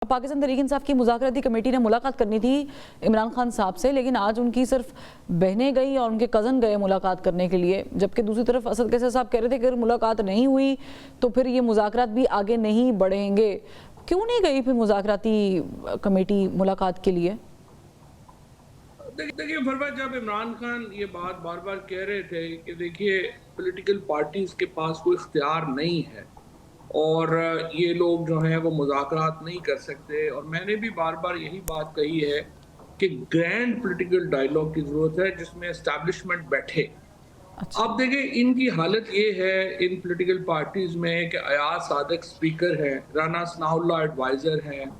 पाकिस्तान तहरीक इंसाफ की मुज़ाकराती कमेटी ने मुलाकात करनी थी इमरान खान साहब से, लेकिन आज उनकी सिर्फ बहनें गई और उनके कज़न गए मुलाकात करने के लिए, जबकि दूसरी तरफ असद कैसर साहब कह रहे थे कि अगर मुलाकात नहीं हुई तो फिर ये मुज़ाकरात भी आगे नहीं बढ़ेंगे। क्यों नहीं गई फिर मुज़ाकराती कमेटी मुलाकात के लिए? देखिए फरवा, जब इमरान खान ये बात बार बार कह रहे थे कि देखिए पॉलिटिकल पार्टीज के पास कोई इख्तियार नहीं है और ये लोग जो हैं वो मुज़ाकरात नहीं कर सकते, और मैंने भी बार बार यही बात कही है कि ग्रैंड पॉलिटिकल डायलॉग की ज़रूरत है जिसमें एस्टैब्लिशमेंट बैठे। अच्छा। अब देखिए इनकी हालत ये है इन पॉलिटिकल पार्टीज में कि अयाज सादिक स्पीकर हैं, राना सनाउल्लाह एडवाइज़र हैं,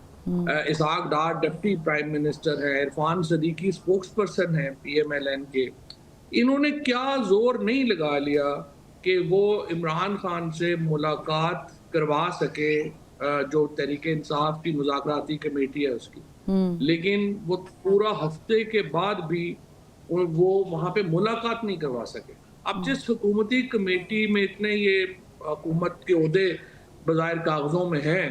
इसहाक डार डिप्टी प्राइम मिनिस्टर हैं, इरफान सदीकी स्पोक्स पर्सन हैं PMLN के। इन्होंने क्या जोर नहीं लगा लिया कि वो इमरान खान से मुलाकात करवा सके, जो तहरीके इंसाफ की मुज़ाकराती कमेटी है उसकी। लेकिन वो पूरा हफ्ते के बाद भी वो वहाँ पे मुलाकात नहीं करवा सके। अब जिस हुकूमती कमेटी में इतने ये हुकूमत के ओहदे बज़ाहिर कागज़ों में हैं,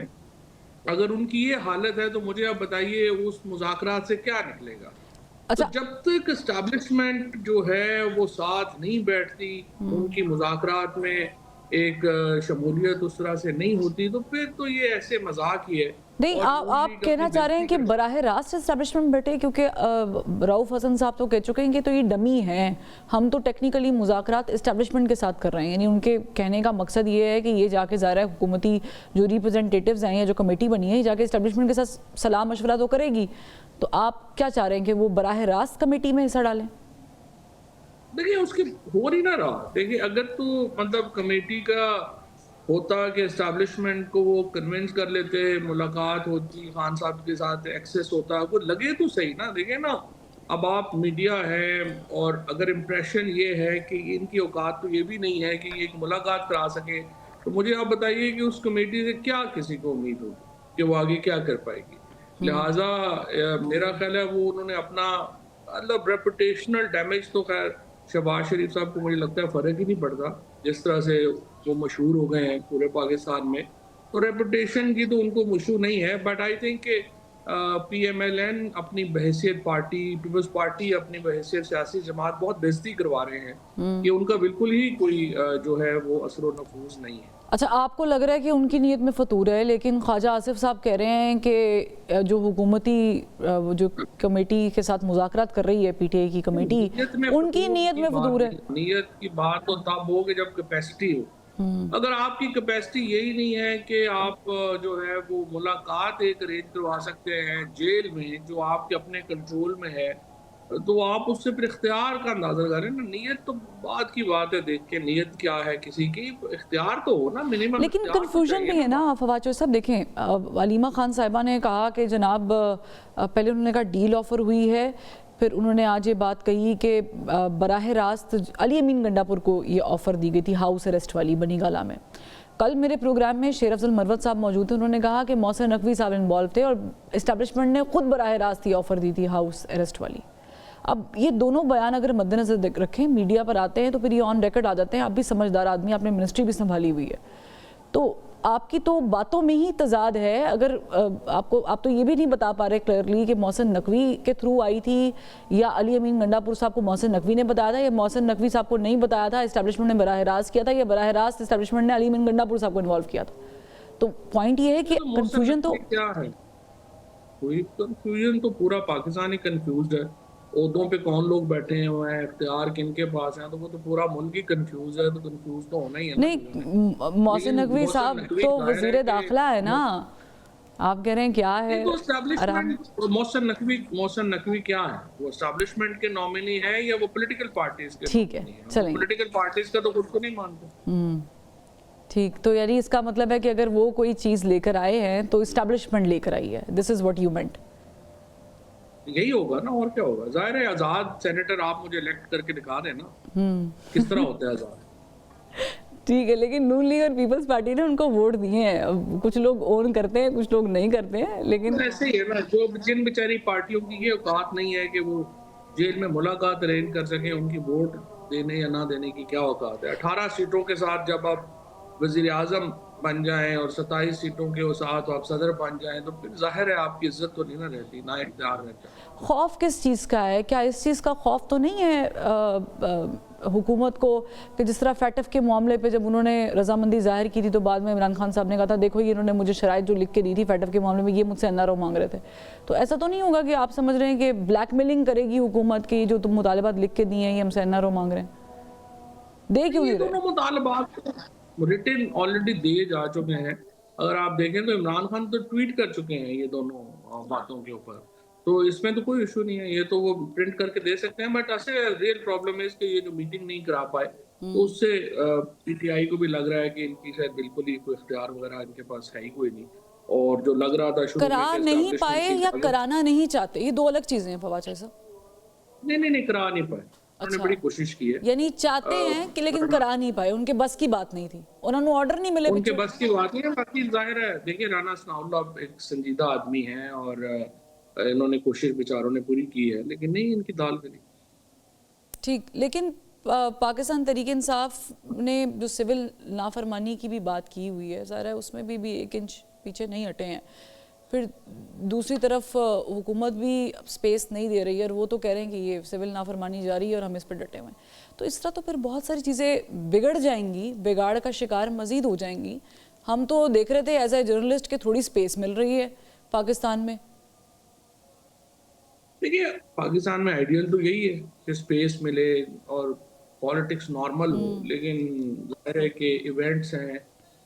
अगर उनकी ये हालत है तो मुझे आप बताइए उस मुज़ाकरात से क्या निकलेगा? तो अच्छा। जब तक एस्टैब्लिशमेंट जो है वो साथ नहीं बैठती, उनकी मुज़ाकरात में एक शमूलियत उस तरह से नहीं होती, तो फिर तो ये ऐसे मज़ाक ही है। नहीं, और नून आप लीग कहना अपनी चाह रहे हैं बेइज्जती कि कर बराह रास्त एस्टैब्लिशमेंट बैठे, क्योंकि रऊफ हसन साहब तो कह चुके हैं कि तो ये डमी हैं, हम तो टेक्निकली मुज़ाकरात एस्टैब्लिशमेंट के साथ कर रहे हैं। यानी उनके कहने का मकसद ये है कि ये जाके ज़ाहिर है हुकूमती जो रिप्रेजेंटेटिव्स हैं या जो कमेटी बनी है ये जाके एस्टैब्लिशमेंट के साथ सलाह मशवरा तो करेगी। तो आप क्या चाह रहे हैं कि वो बराह रास्त कमेटी में हिस्सा डालें? देखिए उसकी हो नहीं ना रहा। देखिए अगर तो मतलब कमेटी का होता कि एस्टैब्लिशमेंट को वो कन्विंस कर लेते, मुलाकात होती, खान साहब के साथ एक्सेस होता, वो लगे तो सही ना। देखिए ना, अब आप मीडिया है और अगर इम्प्रेशन ये है कि इनकी औकात तो ये भी नहीं है कि ये एक मुलाकात करा सके, तो मुझे आप बताइए कि उस कमेटी से क्या किसी को उम्मीद होगी कि वो आगे क्या कर पाएगी। लिहाजा मेरा ख्याल है वो उन्होंने अपना मतलब रेपुटेशनल डैमेज तो खैर शहबाज शरीफ साहब को मुझे लगता है फ़र्क ही नहीं पड़ता, जिस तरह से वो मशहूर हो गए हैं पूरे पाकिस्तान में। तो रेपुटेशन की तो उनको मुशू नहीं है, बट आई थिंक कि PMLN अपनी बहैसियत पार्टी, पीपल्स पार्टी अपनी बहैसियत सियासी जमात बहुत बेइज्जती करवा रहे हैं कि उनका बिल्कुल ही कोई जो है वो असर व नफूज नहीं है। अच्छा, आपको लग रहा है कि उनकी नीयत में फतूर है, लेकिन ख्वाजा आसिफ साहब कह रहे हैं कि जो हुकूमती जो कमेटी के साथ मुज़ाकरात कर रही है PTI की कमेटी, उनकी नीयत में फतूर है। नीयत की बात तो तब हो कि जब कैपेसिटी हो। अगर आपकी कैपेसिटी यही नहीं है कि आप जो है वो मुलाकात एक अरेंज करवा सकते हैं जेल में जो आपके अपने कंट्रोल में है, तो आप उससे फिर इख्तियार का अंदाजा करें ना। नीयत तो बात की बात है, देख के नीयत क्या है किसी की, इख्तियार तो हो ना, मिनिमम लेकिन इख्तियार तो कन्फ्यूजन भी चाहिए है ना फवाद चौधरी साहब। देखें, अलीमा खान साहिबा ने कहा कि जनाब पहले उन्होंने कहा डील ऑफर हुई है, फिर उन्होंने आज ये बात कही कि बराह रास्त अली अमीन गंडापुर को ये ऑफ़र दी गई थी हाउस अरेस्ट वाली बनी गाला में। कल मेरे प्रोग्राम में शेर अफजल मरवत साहब मौजूद थे, उन्होंने कहा कि मोहसिन नकवी साहब इन्वॉल्व थे और इस्टेब्लिशमेंट ने खुद बराह रास्त ये ऑफ़र दी थी हाउस अरेस्ट वाली। अब ये दोनों बयान अगर मद्देनजर रखें, मीडिया पर आते हैं तो फिर ये ऑन रिकॉर्ड आ जाते हैं। आप भी समझदार आदमी, आपने मिनिस्ट्री भी संभाली हुई है, तो आपकी तो बातों में ही तजाद है। अगर आप तो ये भी नहीं बता पा रहे क्लियरली कि मोहसिन नकवी के थ्रू आई थी या अली अमीन गंडापुर साहब को मोहसिन नकवी ने बताया था या मोहसिन नकवी साहब को नहीं बताया था, इस्टेब्लिशमेंट ने बराह रास्त किया था या बराह रास्त इस्टेब्लिशमेंट ने अली अमीन गंडापुर साहब को इन्वॉल्व किया था। तो पॉइंट ये है कि कन्फ्यूजन तो क्या है, कोई कंफ्यूजन तो पूरा पाकिस्तान ही कंफ्यूज है। ओहदों पे कौन लोग बैठे हुए हैं, इख्तियार किनके पास है, तो वो तो पूरा मुल्क ही कंफ्यूज है, तो कंफ्यूज तो होना ही है ना। नहीं, मोहसिन नकवी साहब तो वजीर दाखिला है ना, आप कह रहे हैं क्या है तो एस्टैब्लिशमेंट मोहसिन नकवी क्या है, वो एस्टैब्लिशमेंट के नॉमिनी है या वो पॉलिटिकल पार्टीज के ठीक है, नॉमिनी है? चलेंगे। पॉलिटिकल पार्टीज का तो खुद को नहीं मानते। ठीक, तो यानी इसका मतलब है कि अगर वो कोई चीज़ लेकर आए हैं तो इस्टेब्लिशमेंट लेकर आई है, this is what you meant. यही होगा ना, और क्या होगा। जाहिर है आजाद सेनेटर आप मुझे इलेक्ट करके दिखा देना किस तरह होता है आजाद। ठीक है, लेकिन नून लीग और पीपल्स पार्टी ने उनको वोट दिए हैं। अब कुछ लोग ओन करते हैं, कुछ लोग नहीं करते हैं, लेकिन ऐसे ही है ना, जो जिन बेचारी पार्टियों की ये औकात नहीं है कि वो जेल में मुलाकात अरेंज कर सके, उनकी वोट देने या ना देने की क्या औकात है। 18 सीटों के साथ जब आप वजीर आजम बन जाएं और 27 सीटों के साथ आप सदर बन जाएं तो फिर जाहिर है आपकी इज्जत तो नहीं ना रहती, ना इख्तियार रहता। खौफ किस चीज़ का है? क्या इस चीज़ का खौफ तो नहीं है हुकूमत को कि जिस तरह फैटफ के मामले पे जब उन्होंने रजामंदी जाहिर की थी तो बाद में इमरान खान साहब ने कहा था देखो ये इन्होंने मुझे शराइत जो लिख के दी थी फैटफ के मामले में ये मुझसे एनआरओ मांग रहे थे, तो ऐसा तो नहीं होगा कि आप समझ रहे हैं कि ब्लैकमेलिंग करेगी हुकूमत की जो तुम मुतालबात लिख के दिए हैं ये हमसे एनआरओ मांग रहे हैं, दे क्यों ये नहीं रहे? दोनों मुतालबात रिटन ऑलरेडी दिए जा चुके हैं। अगर आप देखें तो इमरान खान तो ट्वीट कर चुके हैं ये दोनों बातों के ऊपर, तो इसमें तो कोई इशू नहीं है, ये तो वो प्रिंट करके दे सकते हैं। बट ऐसे रियल प्रॉब्लम है इसके, ये जो मीटिंग नहीं करा पाए तो उससे पीटीआई को भी लग रहा है कि इनकी शायद बिल्कुल ही कोई इख्तियार वगैरह इनके पास है ही कोई नहीं। और जो लग रहा था शुरू में करा कि नहीं एस्टैब्लिशमेंट पाए की या अगर कराना नहीं चाहते, ये दो अलग चीज़ें हैं फवाद साहब। नहीं करा नहीं पाए, उन्होंने अच्छा, बड़ी कोशिश की है। यानी चाहते हैं कि लेकिन करा नहीं पाए, उनके बस की बात नहीं थी, उन्होंने ऑर्डर नहीं मिले उनके पिछों। बस की बात नहीं है। बाकी जाहिर है देखिए राना सनाउल्लाह एक संजीदा आदमी है और इन्होंने कोशिश बेचारों ने पूरी की है, लेकिन नहीं इनकी दाल गली। ठीक, लेकिन पाकिस्तान तहरीक इंसाफ ने जो सिविल नाफरमानी की भी बात की हुई है ज़ाहिर है उसमें भी 1 इंच पीछे नहीं हटे हैं। फिर दूसरी तरफ हुकूमत भी स्पेस नहीं दे रही है और वो तो कह रहे हैं कि ये सिविल नाफरमानी जारी है और हम इस पर डटे हुए हैं, तो इस तरह तो फिर बहुत सारी चीज़ें बिगड़ जाएंगी, बिगाड़ का शिकार मज़ीद हो जाएंगी। हम तो देख रहे थे एज ए जर्नलिस्ट के थोड़ी स्पेस मिल रही है पाकिस्तान में। देखिए पाकिस्तान में आइडियल तो यही है कि स्पेस मिले और पॉलिटिक्स नॉर्मल हो, लेकिन जाहिर है कि इवेंट्स हैं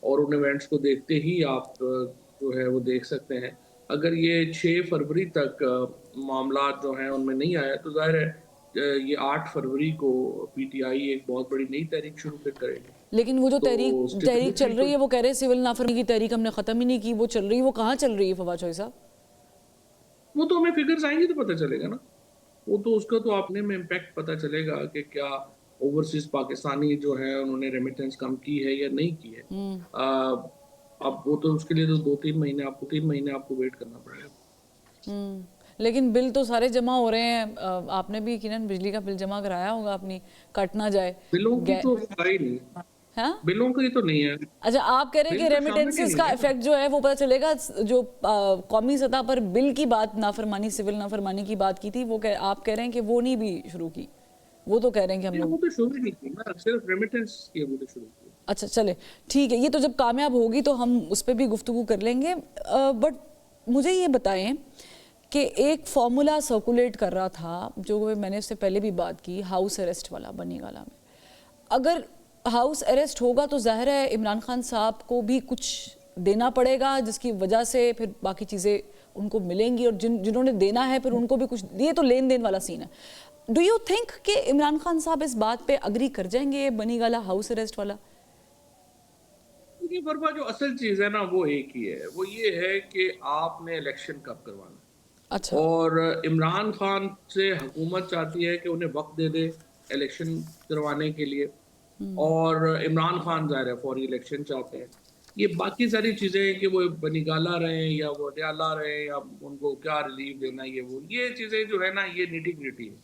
और उन इवेंट्स को देखते ही आप जो है वो देख सकते हैं। अगर ये 6 फरवरी तक मामलात जो हैं उनमें नहीं आया तो जाहिर है ये 8 फरवरी को पीटीआई एक बहुत बड़ी नई तहरीक शुरू फिर करेगी। लेकिन वो जो तो तहरीक चल स्टेबिलिटी रही तो है वो कह रहे हैं सिविल नाफरमानी की तहरीक हमने ख़त्म ही नहीं की, वो चल रही है, वो कहाँ चल रही है फवाद चौधरी साहब? वो तो हमें फिगर्स आएंगी तो पता चलेगा ना। वो तो उसका तो अपने में इम्पैक्ट पता चलेगा कि क्या ओवरसीज पाकिस्तानी जो है उन्होंने रेमिटेंस कम की है या नहीं की है। अब वो तो उसके लिए तो 3 महीने आपको वेट करना पड़ेगा। लेकिन बिल तो सारे जमा हो रहे हैं, आपने भी यकीनन बिजली का बिल जमा कराया होगा अपनी, कट ना जाए। बिलों की गै तो आई नहीं, हाँ, बिलों की तो नहीं है। अच्छा आप कह रहे हैं बिल कि तो शामिल ही रेमिटेंसेस नहीं का है। इफेक्ट जो है वो पता चलेगा, जो कौमी सतह पर बिल की बात नाफरमानी सिविल नाफरमानी की बात की थी वो आप कह रहे हैं कि वो नहीं भी शुरू की, वो तो कह रहे हैं कि हम वो लोग। तो शुरू ही नहीं की ना, सिर्फ रेमिटेंस की अभी तो शुरू की। अच्छा चले ठीक है, ये तो जब कामयाब होगी तो हम उस पर भी गुफ्तगू कर लेंगे। बट मुझे ये बताएं कि एक फॉर्मूला सर्कुलेट कर रहा था जो मैंने इससे पहले भी बात की, हाउस अरेस्ट वाला बनीगाला में। अगर हाउस अरेस्ट होगा तो ज़ाहिर है इमरान खान साहब को भी कुछ देना पड़ेगा जिसकी वजह से फिर बाकी चीज़ें उनको मिलेंगी, और जिन्होंने देना है फिर उनको भी कुछ, ये तो लेन देन वाला सीन है। डू यू थिंक कि इमरान खान साहब इस बात पे अग्री कर जाएंगे बनीगाला हाउस अरेस्ट वाला? देखिए वर्मा जो असल चीज है ना वो एक ही है, वो ये है कि आपने इलेक्शन कब करवाना। अच्छा, और इमरान खान से हुकूमत चाहती है कि उन्हें वक्त दे दे इलेक्शन करवाने के लिए, और इमरान खान ज़ाहिर है फौरी इलेक्शन चाहते हैं। ये बाकी सारी चीज़ें कि वो बनीगाला रहे या वो ड्याला रहे या उनको क्या रिलीफ देना, ये चीज़ें जो है ना ये निटी ग्रिटी है।